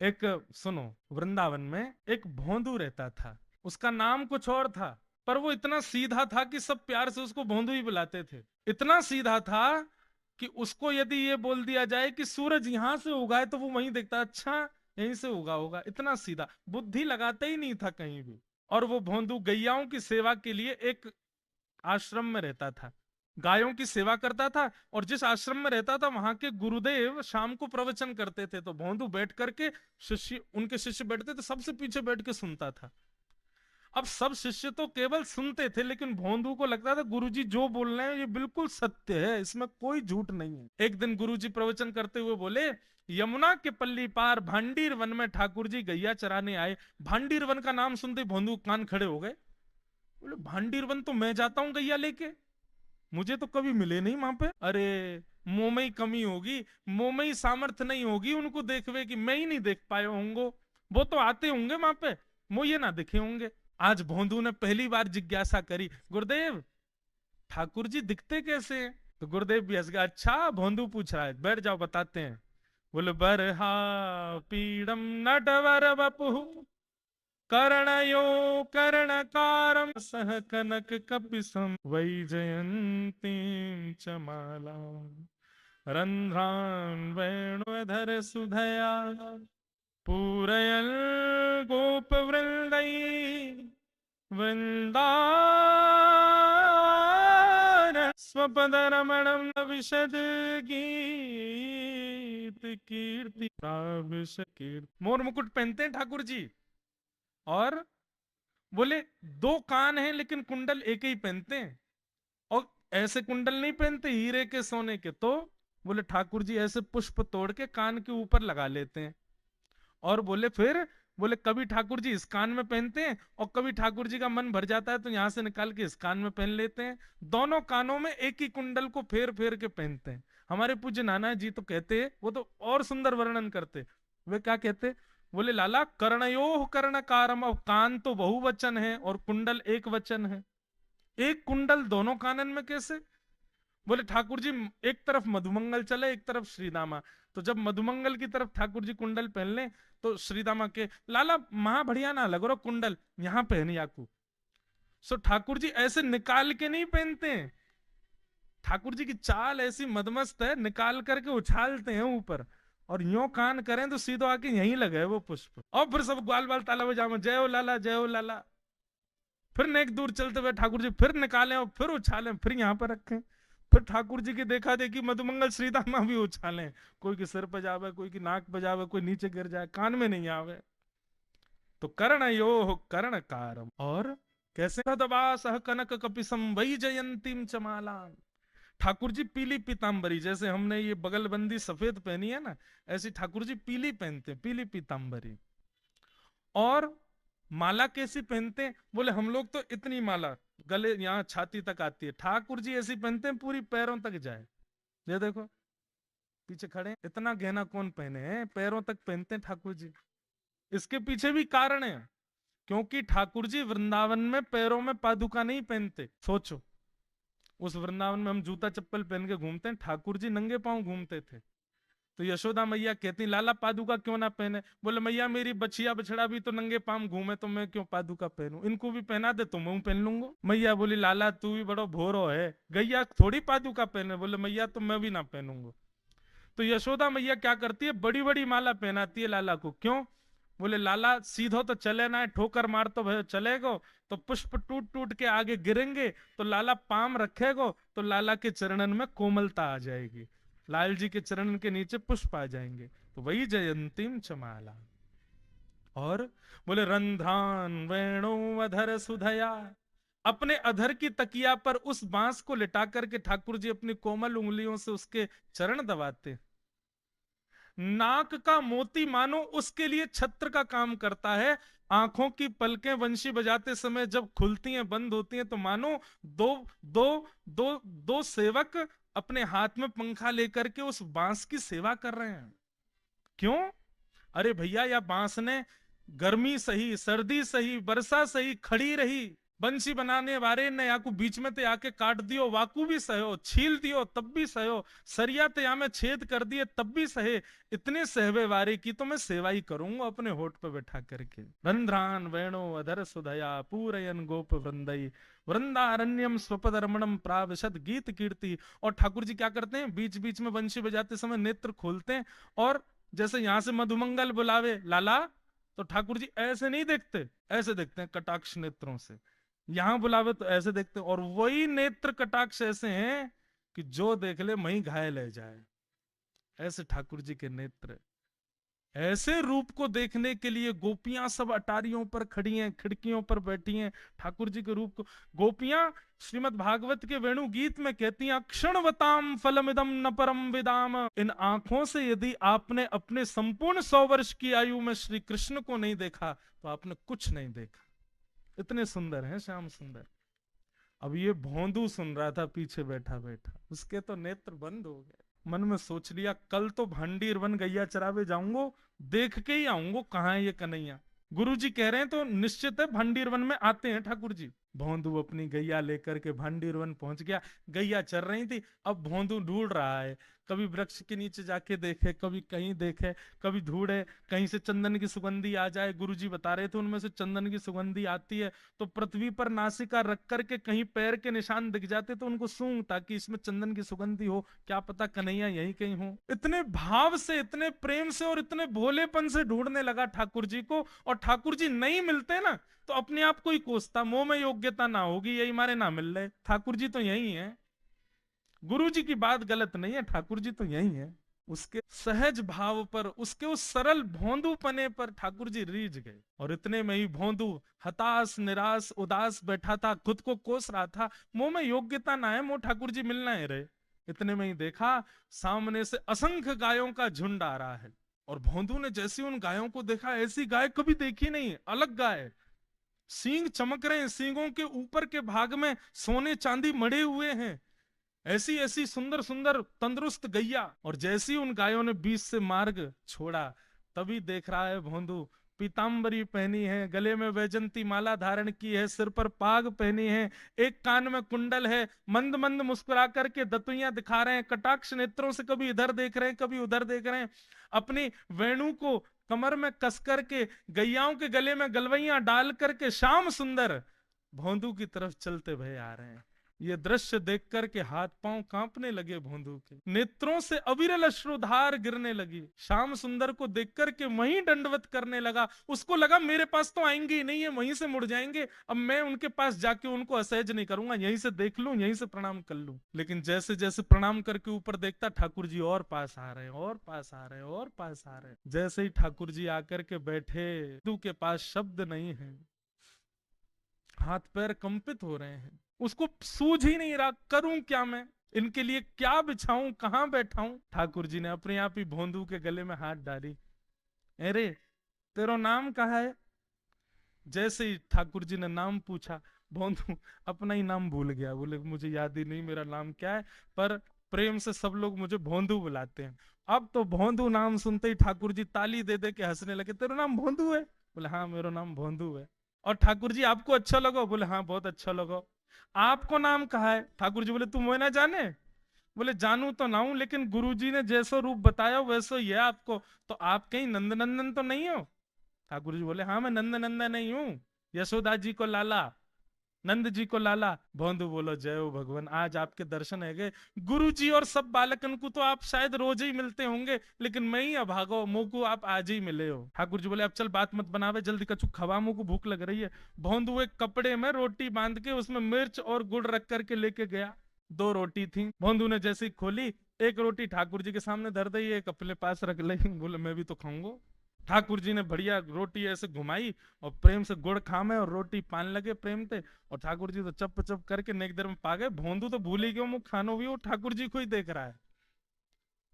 एक, सुनो, वृंदावन में एक भोंदू रहता था। उसका नाम कुछ और था, पर वो इतना सीधा था कि सब प्यार से उसको भोंदू ही बुलाते थे। इतना सीधा था कि उसको यदि ये बोल दिया जाए कि सूरज यहां से उगा है तो वो वहीं देखता, अच्छा यहीं से उगा होगा। इतना सीधा, बुद्धि लगाता ही नहीं था कहीं भी। और वो भोंदू गैयाओं की सेवा के लिए एक आश्रम में रहता था, गायों की सेवा करता था। और जिस आश्रम में रहता था वहां के गुरुदेव शाम को प्रवचन करते थे, तो भोंदू बैठ करके, शिष्य उनके शिष्य बैठते थे, सबसे पीछे बैठ के सुनता था। अब सब शिष्य तो केवल सुनते थे, लेकिन भोंदू को लगता था गुरुजी जो बोल रहे हैं ये बिल्कुल सत्य है, इसमें कोई झूठ नहीं है। एक दिन गुरुजी प्रवचन करते हुए बोले, यमुना के पल्ली पार भांडीर वन में ठाकुर जी गैया चराने आए। भांडीर वन का नाम सुनते भोंदू कान खड़े हो गए। बोले भांडीर वन तो मैं जाता हूँ गैया लेके, मुझे तो कभी मिले नहीं वहां पे। अरे मुंह में ही कमी होगी, मुंह में ही सामर्थ्य नहीं होगी उनको देखवे कि मैं ही नहीं देख पाए होंगे। वो तो आते होंगे वहां पे, मुझे ना दिखे होंगे। आज भोंदू ने पहली बार जिज्ञासा करी, गुरुदेव ठाकुर जी दिखते कैसे हैं? तो गुरुदेव भी हंस गए, अच्छा भोंदू पूछ रहा है, बैठ जाओ बताते हैं। बोले, बरहा पीड़म नटवर वपु कर्णयो कर्णकारम सह कनक कपिसम वैजयंतीं च मालाम् रन्ध्रान् वेणुधर सुधया पूरयन् गोपवृन्दै वृन्दार स्वपदरमणं विशद गीत कीर्ति प्राविश कीर्ति। मोर मुकुट पहनते हैं ठाकुर जी, और बोले दो कान हैं लेकिन कुंडल एक ही पहनते हैं। और ऐसे कुंडल नहीं पहनते हीरे के सोने के। तो बोले ठाकुर जी ऐसे पुष्प तोड़ के कान के ऊपर लगा लेते हैं। और बोले फिर, बोले कभी ठाकुर जी इस कान में पहनते हैं और कभी ठाकुर जी का मन भर जाता है तो यहां से निकाल के इस कान में पहन लेते हैं। दोनों कानों में एक ही कुंडल को फेर फेर के पहनते हैं। हमारे पूज्य नाना जी तो कहते, वो तो और सुंदर वर्णन करते। वे क्या कहते, बोले लाला कर्णयोह कर्णकारम, अब कान तो बहुवचन है और कुंडल एक वचन है, एक कुंडल दोनों कानन में कैसे? बोले ठाकुर जी एक तरफ मधुमंगल चले एक तरफ श्रीदामा, तो जब मधुमंगल की तरफ ठाकुर जी कुंडल पहन ले तो श्रीदामा के लाला महा बढ़िया ना लग रहा कुंडल यहां पहन याकू। सो ठाकुर जी ऐसे निकाल के नहीं पहनते हैं। ठाकुर जी की चाल ऐसी मदमस्त है, निकाल करके उछालते हैं ऊपर, और यूं कान करें तो सीधो आके यहीं लगे वो पुष्प। और फिर सब ग्वाल बाल ताला बजा में जय हो लाला जय हो लाला। फिर नेक दूर चलते हुए ठाकुर जी फिर निकालें और फिर उछालें, फिर यहाँ पर रखें। फिर ठाकुर जी की देखा देखी मधुमंगल श्रीदामा भी उछालें, कोई के सिर पर जावे, कोई की नाक पर जावे, कोई नीचे गिर जाए, कान में नहीं आवे। तो कर्ण यो कर्ण कारम। और कैसे दबा सह कनक कपिसम वही जयंतीम चमालान। ठाकुर जी पीली पीतांबरी, जैसे हमने ये बगलबंदी सफेद पहनी है ना, ऐसी ठाकुर जी पीली पहनते, पीली पीतांबरी। और माला कैसी पहनते हैं? बोले हम लोग तो इतनी माला गले यहाँ छाती तक आती है, ठाकुर जी ऐसी पहनते हैं पूरी पैरों तक जाए। ये देखो पीछे खड़े हैं, इतना गहना कौन पहने हैं, पैरों तक पहनते हैं ठाकुर जी। इसके पीछे भी कारण है, क्योंकि ठाकुर जी वृंदावन में पैरों में पादुका नहीं पहनते। सोचो उस वृंदावन में हम जूता चप्पल पहन के घूमते हैं, ठाकुर जी नंगे पांव घूमते थे। तो यशोदा मैया कहती लाला पादुका क्यों ना पहने? बोले मैया मेरी बछिया बछड़ा भी तो नंगे पाम घूमे, तो मैं क्यों पादुका पहनूं, इनको भी पहना दे तो मैं पहन लूंगा। मैया बोली लाला तू भी बड़ो भोरो है, गैया थोड़ी पादुका पहने। बोले मैया तो मैं भी ना पहनूंगा। तो यशोदा मैया क्या करती है, बड़ी बड़ी माला पहनाती है लाला को। क्यों? बोले लाला सीधो तो चले ना है, ठोकर मार तो भाई चलेगो, तो पुष्प टूट टूट के आगे गिरेंगे, तो लाला पाम रखेगो तो लाला के चरणन में कोमलता आ जाएगी, लाल जी के चरण के नीचे पुष्प आ जाएंगे। तो वही जयंतीम चमाला। और बोले रंध्रान वेणु अधर सुधया, अपने अधर की तकिया पर उस बांस को लिटा करके ठाकुर जी अपनी कोमल उंगलियों से उसके चरण दबाते। नाक का मोती मानो उसके लिए छत्र का काम करता है। आंखों की पलकें वंशी बजाते समय जब खुलती हैं बंद होती हैं तो मानो दो दो दो दो सेवक अपने हाथ में पंखा लेकर के उस बांस की सेवा कर रहे हैं। क्यों? अरे भैया या बांस ने गर्मी सही सर्दी सही वर्षा सही खड़ी रही, बंसी बनाने वाले ने याकू बीच में ते आके काट दियो, वाकू भी सहो, छील दियो तब भी सहो, सरिया ते या में छेद कर दिए तब भी सहे, इतने सहवे वारे की तो मैं सेवा ही करूंगा अपने होठ पे बैठा करके। रंध्रान वेणो अधर सुधया पूरयन गोप वृंदई वृंदारण्यम स्वपदरमणम प्राविशद गीत कीर्ति। और ठाकुर जी क्या करते हैं, बीच बीच में बंशी बजाते समय नेत्र खोलते हैं, और जैसे यहां से मधुमंगल बुलावे लाला, तो ठाकुर जी ऐसे नहीं देखते, ऐसे देखते हैं कटाक्ष नेत्रों से। यहां बुलावे तो ऐसे देखते हैं, और वही नेत्र कटाक्ष ऐसे हैं कि जो देख ले वहीं घायल रह जाए, ऐसे ठाकुर जी के नेत्र। ऐसे रूप को देखने के लिए गोपियां सब अटारियों पर खड़ी हैं, खिड़कियों पर बैठी हैं, ठाकुर जी के रूप को। गोपियां श्रीमद् भागवत के वेणु गीत में कहती हैं, क्षणवताम फलमिदम न परम विदाम। इन आंखों से यदि आपने अपने संपूर्ण 100 वर्ष की आयु में श्री कृष्ण को नहीं देखा तो आपने कुछ नहीं देखा। इतने सुंदर हैं श्याम सुंदर। अब ये भोंदू सुन रहा था पीछे बैठा बैठा, उसके तो नेत्र बंद हो गए। मन में सोच लिया कल तो भांडीर वन गैया चरावे जाऊंगो, देख के ही आऊंगो कहाँ है ये कन्हैया। गुरु जी कह रहे हैं तो निश्चित है भांडीर वन में आते हैं ठाकुर जी। भोंदू अपनी गैया लेकर के भांडीर वन पहुंच गया। गैया चर रही थी, अब भोंदू ढूंढ रहा है, कभी वृक्ष के नीचे जाके देखे, कभी कहीं देखे, कभी ढूंढे कहीं से चंदन की सुगंधी आ जाए। गुरुजी बता रहे थे उनमें से चंदन की सुगंधी आती है तो पृथ्वी पर नासिका रख करके कहीं पैर के निशान दिख जाते तो उनको सूंघ, ताकि इसमें चंदन की सुगंधी हो, क्या पता कन्हैया यहीं कहीं हो। इतने भाव से, इतने प्रेम से और इतने भोलेपन से ढूंढने लगा ठाकुर जी को। और ठाकुर जी नहीं मिलते ना तो अपने आप को ही कोसता, मोह में योग्यता ना होगी, यही मारे ना मिल रहे, ठाकुर जी तो यही है। गुरु जी की बात गलत नहीं है, ठाकुर जी तो यही है। उसके सहज भाव पर, उसके उस सरल भोंदू पने पर ठाकुर जी रीझ गए। और इतने में ही भोंदू हताश निराश उदास बैठा था, खुद को कोस रहा था, मुंह में योग्यता ना है, मुंह ठाकुर जी मिलना है रहे। इतने में ही देखा सामने से असंख्य गायों का झुंड आ रहा है। और भोंदू ने जैसे उन गायों को देखा, ऐसी गाय कभी देखी नहीं, अलग गाय, सींग चमक रहे हैं, सींगों के ऊपर के भाग में सोने चांदी मढ़े हुए हैं, ऐसी ऐसी सुंदर सुंदर तंदुरुस्त गैया। और जैसी उन गायों ने बीच से मार्ग छोड़ा, तभी देख रहा है भोंदू पीतांबरी पहनी है, गले में वैजंती माला धारण की है, सिर पर पाग पहनी है, एक कान में कुंडल है, मंद मंद मुस्कुरा करके दतुइयां दिखा रहे हैं, कटाक्ष नेत्रों से कभी इधर देख रहे हैं कभी उधर देख रहे हैं, अपनी वेणु को कमर में कस करके गैयाओं के गले में गलवैया डाल करके श्याम सुंदर भोंदू की तरफ चलते भय आ रहे हैं। ये दृश्य देख करके हाथ पांव कांपने लगे भोंदू के, नेत्रों से अविरल अश्रुधार गिरने लगी। श्याम सुंदर को देख करके वहीं दंडवत करने लगा। उसको लगा मेरे पास तो आएंगे ही नहीं, है वहीं से मुड़ जाएंगे, अब मैं उनके पास जाके उनको असहज नहीं करूंगा, यहीं से देख लूं, यहीं से प्रणाम कर लूं। लेकिन जैसे जैसे प्रणाम करके ऊपर देखता, ठाकुर जी और पास आ रहे हैं, और पास आ रहे हैं, और पास आ रहे हैं। जैसे ही ठाकुर जी आकर के बैठे, भोंदू के पास शब्द नहीं है, हाथ पैर कंपित हो रहे हैं, उसको सूझ ही नहीं रहा करूं क्या मैं, इनके लिए क्या बिछाऊं, कहां बैठाऊं। ठाकुर जी ने अपने आप ही भोंदू के गले में हाथ डाली, अरे तेरा नाम कहा है। जैसे ही ठाकुर जी ने नाम पूछा, भोंदू अपना ही नाम भूल गया, बोले मुझे याद ही नहीं मेरा नाम क्या है, पर प्रेम से सब लोग मुझे भोंदू बुलाते हैं। अब तो भोंदू नाम सुनते ही ठाकुर जी ताली दे दे के हंसने लगे, तेरा नाम भोंदू है? बोले हाँ मेरा नाम भोंदू है। और ठाकुर जी आपको अच्छा लगा? बोले हाँ बहुत अच्छा लगा। आपको नाम कहा है? ठाकुर जी बोले तुम वो ना जाने? बोले जानू तो ना हूं, लेकिन गुरुजी ने जैसा रूप बताया वैसा ही है आपको, तो आप कहीं नंदनंदन तो नहीं हो? ठाकुर जी बोले हाँ मैं नंदनंदन नहीं हूं, यशोदा जी को लाला, नंद जी को लाला। भोंदू बोलो जय हो भगवान, आज आपके दर्शन है गए। गुरु जी और सब बालकन को तो आप शायद रोज ही मिलते होंगे, लेकिन मैं ही अभागो मुंह को आप आज ही मिले हो। ठाकुर जी बोले अब चल बात मत बनावे, जल्दी कछु खवा, मुंह को भूख लग रही है। भोंदू एक कपड़े में रोटी बांध के उसमें मिर्च और गुड़ रख करके लेके गया। 2 रोटी थी, भोंदू ने जैसे ही खोली, एक रोटी ठाकुर जी के सामने धर दी, एक अपने पास रख ली, बोले मैं भी तो खाऊंगा। ठाकुर जी ने बढ़िया रोटी ऐसे घुमाई और प्रेम से गुड़ खामे और रोटी पान लगे प्रेम से। और ठाकुर जी तो चप चप करके नेक देर में पा गए। भोंदू तो भूल ही गयो मुख खानो भी, वो ठाकुर जी को ही देख रहा है।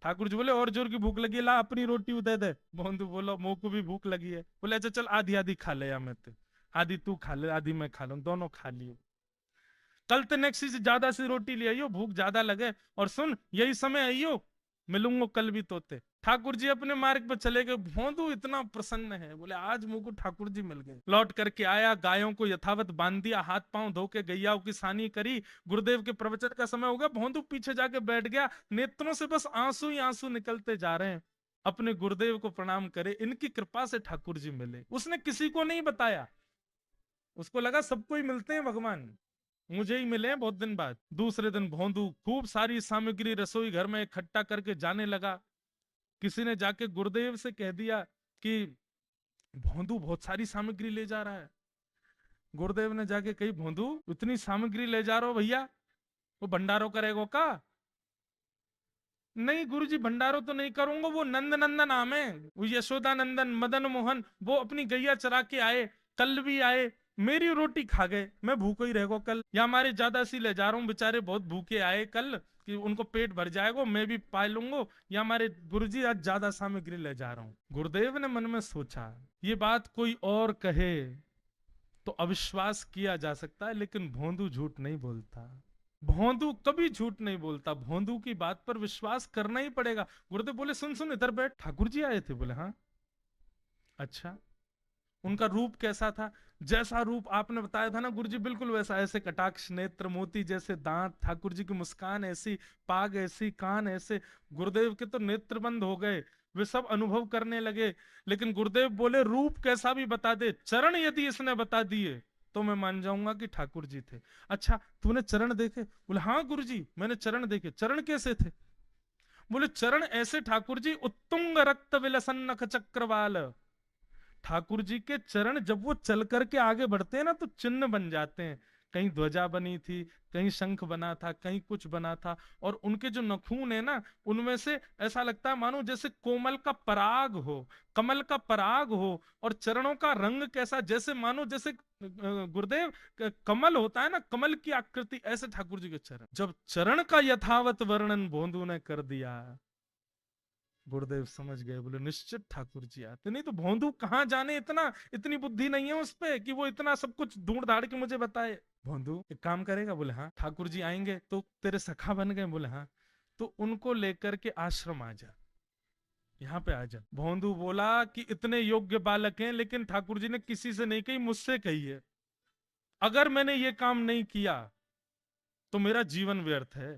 ठाकुर जी बोले और जोर की भूख लगी, ला अपनी रोटी दे दे। भोंदू बोलो मुंह को भी भूख लगी है। बोले अच्छा चल आधी आधी खा ले, या मैं ते आधी तू खा ले आधी मैं खा लूं, दोनों खा लिए। कल ते नेक्स्ट से ज्यादा सी रोटी ले आइयो, भूख ज्यादा लगे, और सुन यही समय आइयो, मिलूंगा कल भी तोते। ठाकुर जी अपने मार्ग पर चले गए। भोंदू इतना प्रसन्न है, बोले आज मुकुट ठाकुर जी मिल गए। लौट करके आया, गायों को यथावत बांध दिया, हाथ पांव धो के गैयाओं की सानी करी। गुरुदेव के प्रवचन का समय हो गया, भोंदू पीछे जाके बैठ गया। नेत्रों से बस आंसू ही आंसू निकलते जा रहे हैं। अपने गुरुदेव को प्रणाम करे, इनकी कृपा से ठाकुर जी मिले। उसने किसी को नहीं बताया, उसको लगा सबको ही मिलते हैं भगवान, मुझे ही मिले हैं बहुत दिन बाद। दूसरे दिन भोंदू खूब सारी सामग्री रसोई घर में इकट्ठा करके जाने लगा। किसी ने जाके गुरुदेव से कह दिया कि भोंदू बहुत सारी सामग्री ले जा रहा है। गुरुदेव ने जाके कही, भोंदू इतनी सामग्री ले जा रहा हो भैया, वो भंडारो करेगो का? नहीं गुरुजी, भंडारो तो नहीं करूंगा, वो नंद नंदन नाम है, वो यशोदा नंदन मदन मोहन, वो अपनी गैया चरा के आए, कल भी आए, मेरी रोटी खा गए, मैं भूखो ही रहेगा कल। या हमारे ज्यादा सी ले जा रहा हूँ, बेचारे बहुत भूखे आए कल, कि उनको पेट भर जाएगा, मैं भी पा लूंगा। या हमारे गुरुजी आज ज्यादा सामग्री ले जा रहा हूँ। गुरुदेव ने मन में सोचा, ये बात कोई और कहे तो अविश्वास किया जा सकता है, लेकिन भोंदू झूठ नहीं बोलता। भोंदू कभी झूठ नहीं बोलता, भोंदू की बात पर विश्वास करना ही पड़ेगा। गुरुदेव बोले, सुन सुन इधर बैठ, ठाकुर जी आए थे। बोले हाँ। अच्छा, उनका रूप कैसा था? जैसा रूप आपने बताया था ना गुरुजी, बिल्कुल वैसा। ऐसे कटाक्ष नेत्र, मोती जैसे दांत, ठाकुर जी की मुस्कान ऐसी, पाग ऐसी, कान ऐसे। गुरुदेव के तो नेत्र बंद हो गए, वे सब अनुभव करने लगे। लेकिन गुरुदेव बोले, रूप कैसा भी बता दे, चरण यदि इसने बता दिए तो मैं मान जाऊंगा कि ठाकुर जी थे। अच्छा, तूने चरण देखे? बोले हाँ गुरुजी, मैंने चरण देखे। चरण कैसे थे? बोले चरण ऐसे ठाकुर जी, उत्तुंग रक्त विलसन नख चक्रवाल। ठाकुर जी के चरण जब वो चल करके आगे बढ़ते हैं ना, तो चिन्ह बन जाते हैं। कहीं ध्वजा बनी थी, कहीं शंख बना था, कहीं कुछ बना था। और उनके जो नखून है ना, उनमें से ऐसा लगता है मानो जैसे कोमल का पराग हो, कमल का पराग हो। और चरणों का रंग कैसा, जैसे मानो जैसे गुरुदेव कमल होता है ना, कमल की आकृति, ऐसे ठाकुर जी के चरण। जब चरण का यथावत वर्णन भोंदू ने कर दिया, गुरुदेव समझ गए। बोले निश्चित ठाकुर जी आते। नहीं तो भोंदू कहाँ जाने, इतना इतनी बुद्धि नहीं है उस पे कि वो इतना सब कुछ ढूंढ धाड़ के मुझे बताए। भोंदू एक काम करेगा? बोले हाँ। ठाकुर जी आएंगे तो तेरे सखा बन गए? बोले हाँ। तो उनको लेकर के आश्रम आ जा, यहाँ पे आ जा। भोंदू बोला कि इतने योग्य बालक हैं, लेकिन ठाकुर जी ने किसी से नहीं कही, मुझसे कही है। अगर मैंने ये काम नहीं किया तो मेरा जीवन व्यर्थ है।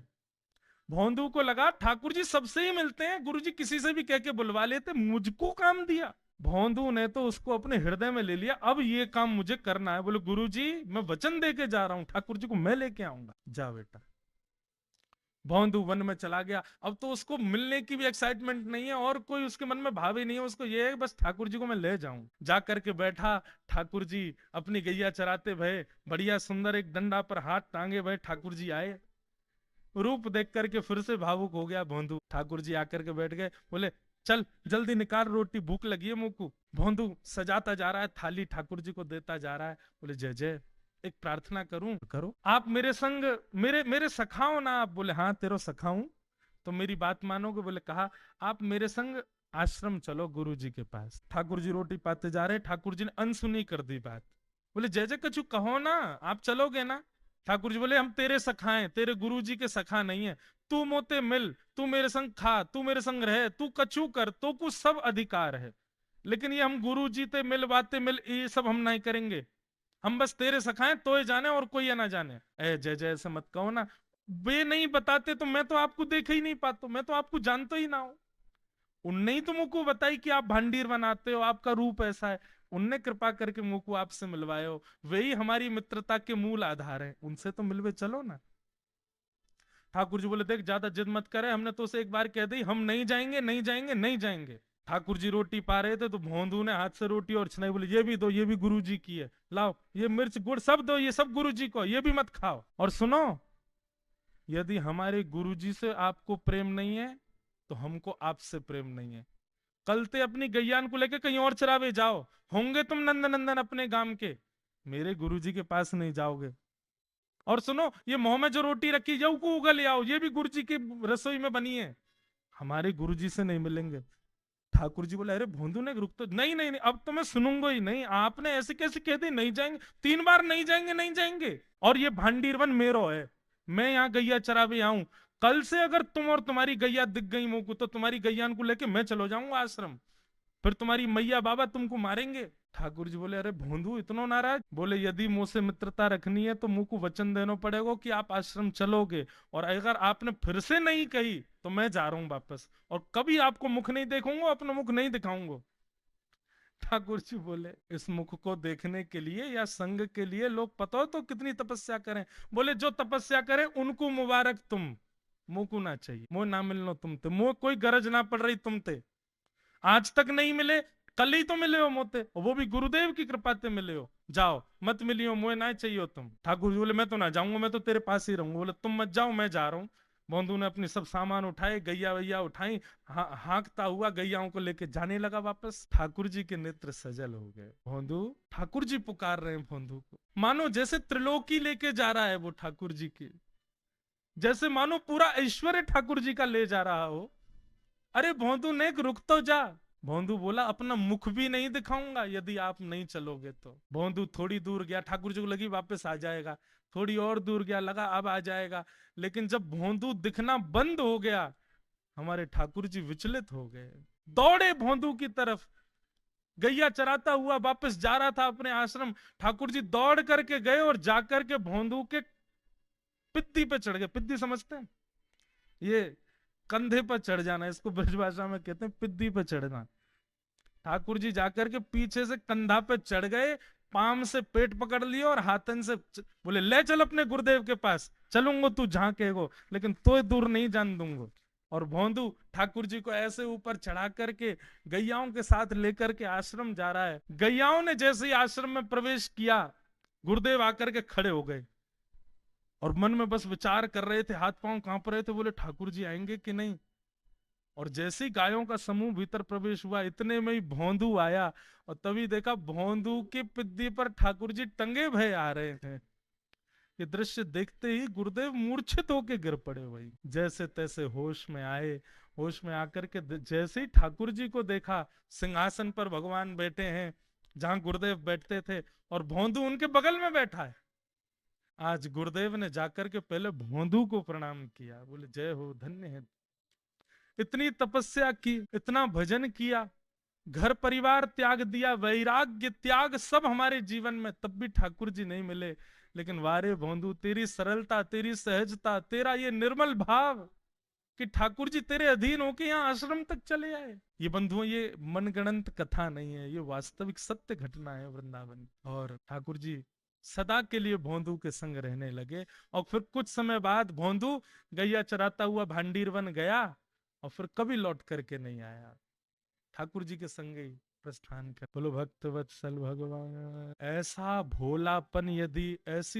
भोंदू को लगा ठाकुर जी सबसे ही मिलते हैं, गुरु जी किसी से भी कह के बुलवा लेते, मुझको काम दिया। भोंदू ने तो उसको अपने हृदय में ले लिया, अब ये काम मुझे करना है। बोले गुरु जी मैं वचन दे के जा रहा हूं, ठाकुर जी को मैं लेके आऊंगा। जा बेटा। भोंदू वन में चला गया। अब तो उसको मिलने की भी एक्साइटमेंट नहीं है, और कोई उसके मन में भाव ही नहीं है। उसको ये है बस ठाकुर जी को मैं ले जाऊं। जा करके बैठा, ठाकुर जी अपनी गैया चराते भये, बढ़िया सुंदर एक डंडा पर हाथ टांगे भये ठाकुर जी आए। रूप देख करके फिर से भावुक हो गया भोंदू। ठाकुर जी आकर के बैठ गए, बोले चल जल्दी निकाल रोटी, भूख लगी है मुझको। भोंदू सजाता जा रहा है थाली, ठाकुर जी को देता जा रहा है। बोले जय जय, एक प्रार्थना करूं? करो। आप मेरे संग, मेरे मेरे सखाओ ना आप? बोले हाँ तेरो सखाऊं, तो मेरी बात मानोगे? बोले कहा, आप मेरे संग आश्रम चलो गुरु जी के पास। ठाकुर जी रोटी पाते जा रहे, ठाकुर जी ने अनसुनी कर दी बात। बोले जय जय कछु कहो ना, आप चलोगे ना? ठाकुर जी बोले हम तेरे सखा हैं, तेरे गुरु जी के सखा नहीं है। तू मोते मिल, तू मेरे संग खा, तू मेरे संग रहे, तू कछु कर, तो कुछ सब अधिकार है। लेकिन ये हम गुरु जी ते मिल बातें मिल, ये सब हम नहीं करेंगे। हम बस तेरे सखाएं, तो ये जाने और कोई ये ना जाने। ए जय जय ऐसे मत कहो ना, वे नहीं बताते तो मैं तो आपको देख ही नहीं पाता, मैं तो आपको जानता ही ना हूं। उनने ही तो मुझको बताई कि आप भांडीर बनाते हो, आपका रूप ऐसा है। उनने कृपा करके मुझको आपसे मिलवाए हो, वही हमारी मित्रता के मूल आधार है, उनसे तो मिलवे चलो ना। ठाकुर जी बोले देख ज्यादा जिद मत करे, हमने तो उसे एक बार कह दी हम नहीं जाएंगे नहीं जाएंगे नहीं जाएंगे। ठाकुर जी रोटी पा रहे थे तो भोंदू ने हाथ से रोटी और छनाई, बोले ये भी दो, ये भी गुरु जी की है, लाओ ये मिर्च गुड़ सब दो, ये सब गुरु जी को, ये भी मत खाओ। और सुनो, यदि हमारे गुरु जी से आपको प्रेम नहीं है तो हमको आपसे प्रेम नहीं है। कल ते अपनी गैयान को लेके कहीं और चरावे जाओ, होंगे तुम नंद नंदन अपने गांव के, मेरे गुरुजी के पास नहीं जाओगे। और सुनो, ये मुंह में जो रोटी रखी जाओ को उगल आओ, ये भी गुरुजी की रसोई में बनी है, हमारे गुरुजी से नहीं मिलेंगे। ठाकुर जी बोले अरे भोंदू ने रुक तो, नहीं नहीं नहीं अब तो मैं सुनूंगा ही नहीं, आपने ऐसे कैसे कह दी नहीं जाएंगे, 3 बार नहीं जाएंगे नहीं जाएंगे। और ये भांडीरवन मेरो है, मैं यहाँ गैया चरावे आऊं, कल से अगर तुम और तुम्हारी गैया दिख गई मुंह को, तो तुम्हारी गैयान को लेके मैं चलो जाऊंगा आश्रम, फिर तुम्हारी मैया बाबा तुमको मारेंगे। ठाकुर जी बोले, अरे भोंदू इतना नाराज? बोले, यदि मुंह से मित्रता रखनी है तो मुंह को वचन देना पड़ेगा कि आप आश्रम चलोगे, और अगर आपने फिर से नहीं कही तो मैं जा रहा हूं वापस, और कभी आपको मुख नहीं देखूंगा, अपना मुख नहीं दिखाऊंगा। ठाकुर जी बोले, इस मुख को देखने के लिए या संग के लिए लोग पता हो तो कितनी तपस्या करें। बोले, जो तपस्या करें उनको मुबारक, तुम मुंह को ना चाहिए, मुंह ना मिलनो तुम ते, मुंह कोई गरज ना पड़ रही तुम ते, आज तक नहीं मिले, कल ही तो मिले हो मोते, और वो भी गुरुदेव की कृपा से मिले हो, जाओ मत मिलियो, मुझे ना चाहिए तुम। ठाकुर जी बोले, मैं तो ना जाऊंगा, मैं तो तेरे पास ही रहूंगा। बोले, तुम मत जाओ, मैं जा रहा हूँ। बोंधू ने अपने सब सामान उठाए, गैया वैया उठाई, हाँकता हुआ गैयाओं को लेके जाने लगा वापस। ठाकुर जी के नेत्र सजल हो गए। भोंदू, ठाकुर जी पुकार रहे हैं भोंदू को, मानो जैसे त्रिलोकी लेके जा रहा है वो ठाकुर जी की, जैसे मानो पूरा ऐश्वर्य ठाकुर जी का ले जा रहा हो। अरे भोंदू ने रुक तो जा। भोंदू बोला, अपना मुख भी नहीं दिखाऊंगा यदि आप नहीं चलोगे तो। भोंदू थोड़ी दूर गया, ठाकुर जी को लगी वापस आ जाएगा, थोड़ी और दूर गया, लगा अब आ जाएगा, लेकिन जब भोंदू दिखना बंद हो गया, हमारे ठाकुर जी विचलित हो गए, दौड़े भोंदू की तरफ। गैया चराता हुआ वापस जा रहा था अपने आश्रम, ठाकुर जी दौड़ करके गए और जाकर के भोंदू के पित्ती पे चढ़ गए। पिद्दी समझते हैं? ये कंधे पर चढ़ जाना, इसको ब्रजभाषा में कहते हैं पिद्दी पे चढ़ना। ठाकुर जी जाकर के पीछे से कंधा पे चढ़ गए, पाम से पेट पकड़ लिया और हाथन से बोले, ले चल अपने गुरुदेव के पास, चलूंगा तू जहां कहेगो, लेकिन तो दूर नहीं जान दूंगा। और भोंदू ठाकुर जी को ऐसे ऊपर चढ़ा करके गैयाओं के साथ लेकर के आश्रम जा रहा है। गैयाओं ने जैसे ही आश्रम में प्रवेश किया, गुरुदेव आकर के खड़े हो गए, और मन में बस विचार कर रहे थे, हाथ पांव कांप रहे थे, बोले ठाकुर जी आएंगे कि नहीं। और जैसे ही गायों का समूह भीतर प्रवेश हुआ, इतने में ही भोंदू आया, और तभी देखा भोंदू के पिद्दी पर ठाकुर जी टंगे भय आ रहे थे। ये दृश्य देखते ही गुरुदेव मूर्छित होके गिर पड़े। वही जैसे तैसे होश में आए, होश में आकर के जैसे ही ठाकुर जी को देखा, सिंहासन पर भगवान बैठे हैं जहां गुरुदेव बैठते थे, और भोंदू उनके बगल में बैठा है। आज गुरुदेव ने जाकर के पहले भोंदू को प्रणाम किया, बोले, जय हो, धन्य है, इतनी तपस्या की, इतना भजन किया, घर परिवार त्याग दिया, वैराग्य त्याग सब हमारे जीवन में, तब भी ठाकुर जी नहीं मिले। लेकिन वारे भोंदू, तेरी सरलता, तेरी सहजता, तेरा ये निर्मल भाव कि ठाकुर जी तेरे अधीन होके यहाँ आश्रम तक चले आए। ये बंधुओं, ये मनगणंत कथा नहीं है, ये वास्तविक सत्य घटना है वृंदावन। और ठाकुर जी सदा के लिए भोंदू के संग रहने लगे। और फिर कुछ समय बाद भोंदू गैया चराता हुआ भांडीर वन गया, और फिर कभी लौट करके नहीं आया, ठाकुर जी के संग ही प्रस्थान कर। बोलो भक्त वत्सल भगवान। ऐसा भोलापन, यदि ऐसी